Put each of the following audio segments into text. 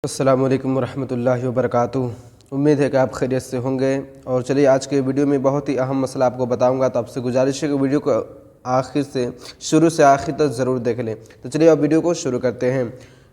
السلام علیکم ورحمۃ اللہ وبرکاتہ۔ امید ہے کہ آپ خیریت سے ہوں گے، اور چلیے آج کے ویڈیو میں بہت ہی اہم مسئلہ آپ کو بتاؤں گا، تو آپ سے گزارش ہے کہ ویڈیو کو شروع سے آخر تک ضرور دیکھ لیں۔ تو چلیے اب ویڈیو کو شروع کرتے ہیں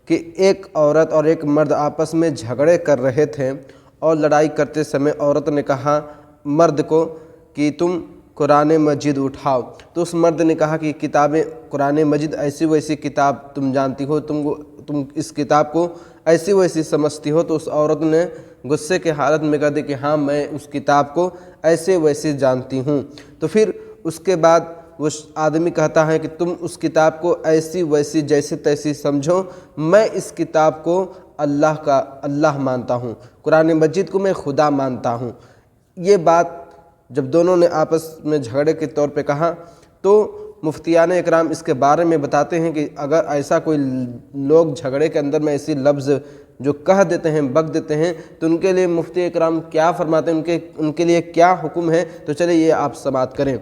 کہ ایک عورت اور ایک مرد آپس میں جھگڑے کر رہے تھے، اور لڑائی کرتے سمے عورت نے کہا مرد کو کہ تم قرآن مجید اٹھاؤ، تو اس مرد نے کہا کہ کتابیں قرآن مجید ایسی ویسی کتاب تم جانتی ہو، تم اس کتاب کو ایسی ویسی سمجھتی ہو۔ تو اس عورت نے غصے کے حالت میں کہا دی کہ ہاں میں اس کتاب کو ایسے ویسے جانتی ہوں۔ تو پھر اس کے بعد وہ آدمی کہتا ہے کہ تم اس کتاب کو ایسی ویسی جیسے تیسی سمجھو، میں اس کتاب کو اللہ مانتا ہوں، قرآن مجید کو میں خدا مانتا ہوں۔ یہ بات جب دونوں نے آپس میں جھگڑے کے طور پہ کہا، تو مفتیان اکرام اس کے بارے میں بتاتے ہیں کہ اگر ایسا کوئی لوگ جھگڑے کے اندر میں ایسی لفظ جو کہہ دیتے ہیں، بک دیتے ہیں، تو ان کے لیے مفتی اکرام کیا فرماتے ہیں، ان کے لیے کیا حکم ہے، تو چلے یہ آپ سماعت کریں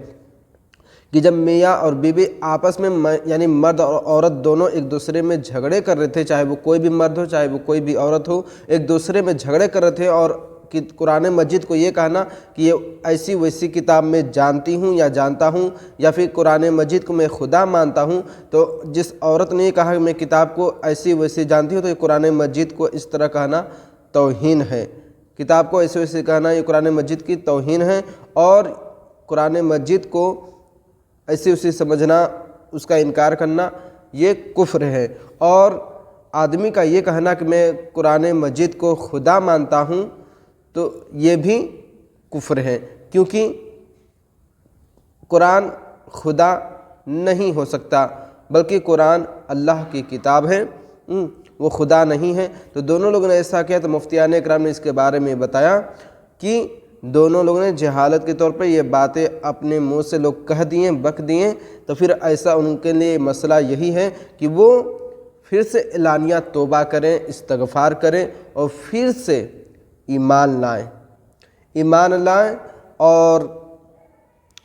کہ جب میاں اور بیوی آپس میں یعنی مرد اور عورت دونوں ایک دوسرے میں جھگڑے کر رہے تھے، چاہے وہ کوئی بھی مرد ہو چاہے وہ کوئی بھی عورت ہو، ایک دوسرے میں جھگڑے کر رہے تھے، اور کہ قرآن مجید کو یہ کہنا کہ یہ ایسی ویسی کتاب میں جانتی ہوں یا جانتا ہوں، یا پھر قرآن مجید کو میں خدا مانتا ہوں، تو جس عورت نے یہ کہا کہ میں کتاب کو ایسی ویسی جانتی ہوں، تو یہ قرآن مجید کو اس طرح کہنا توہین ہے، کتاب کو ایسی ویسی کہنا یہ قرآن مجید کی توہین ہے، اور قرآن مجید کو ایسی ویسی سمجھنا، اس کا انکار کرنا یہ کفر ہے۔ اور آدمی کا یہ کہنا کہ میں قرآن مجید کو خدا مانتا ہوں، تو یہ بھی کفر ہے، کیونکہ قرآن خدا نہیں ہو سکتا، بلکہ قرآن اللہ کی کتاب ہے، وہ خدا نہیں ہے۔ تو دونوں لوگوں نے ایسا کیا، تو مفتیان اکرام نے اس کے بارے میں بتایا کہ دونوں لوگوں نے جہالت کے طور پہ یہ باتیں اپنے منہ سے لوگ کہہ دیے، بک دیے، تو پھر ایسا ان کے لیے مسئلہ یہی ہے کہ وہ پھر سے اعلانیہ توبہ کریں، استغفار کریں، اور پھر سے ایمان لائیں، اور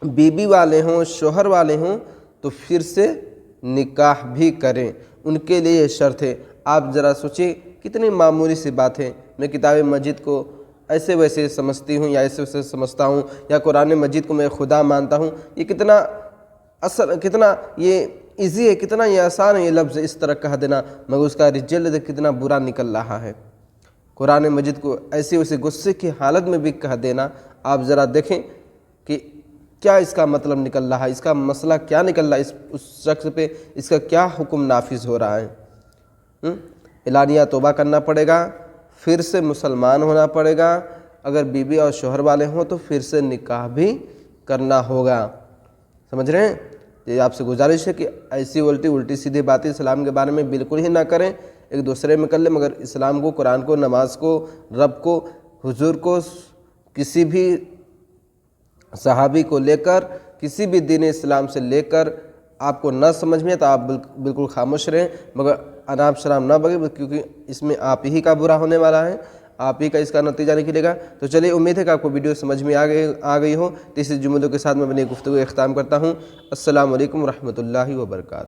بیوی والے ہوں شوہر والے ہوں تو پھر سے نکاح بھی کریں۔ ان کے لیے یہ شرط ہے۔ آپ ذرا سوچیں کتنی معمولی سی بات ہے، میں کتاب مجید کو ایسے ویسے سمجھتی ہوں یا ایسے ویسے سمجھتا ہوں، یا قرآن مجید کو میں خدا مانتا ہوں، یہ کتنا یہ ایزی ہے، کتنا یہ آسان ہے یہ لفظ اس طرح کہہ دینا، مگر اس کا رزلٹ کتنا برا نکل رہا ہے۔ قرآن مجید کو ایسی ویسے غصے کی حالت میں بھی کہہ دینا، آپ ذرا دیکھیں کہ کیا اس کا مطلب نکل رہا ہے، اس کا مسئلہ کیا نکل رہا ہے، اس شخص پہ اس کا کیا حکم نافذ ہو رہا ہے۔ اعلانیہ توبہ کرنا پڑے گا، پھر سے مسلمان ہونا پڑے گا، اگر بیوی اور شوہر والے ہوں تو پھر سے نکاح بھی کرنا ہوگا۔ سمجھ رہے ہیں؟ یہ آپ سے گزارش ہے کہ ایسی الٹی سیدھی باتیں اسلام کے بارے میں بالکل ہی نہ کریں، ایک دوسرے میں کر لیں، مگر اسلام کو، قرآن کو، نماز کو، رب کو، حضور کو، کسی بھی صحابی کو لے کر، کسی بھی دین اسلام سے لے کر آپ کو نہ سمجھ میں تو آپ بالکل خاموش رہیں، مگر اناب شراب نہ بگے، کیونکہ اس میں آپ ہی کا برا ہونے والا ہے، آپ ہی کا اس کا نتیجہ نکلے گا۔ تو چلیے امید ہے کہ آپ کو ویڈیو سمجھ میں آ گئی ہو۔ تیسری جملوں کے ساتھ میں اپنی گفتگو اختتام کرتا ہوں۔ السلام علیکم ورحمۃ اللہ وبرکاتہ۔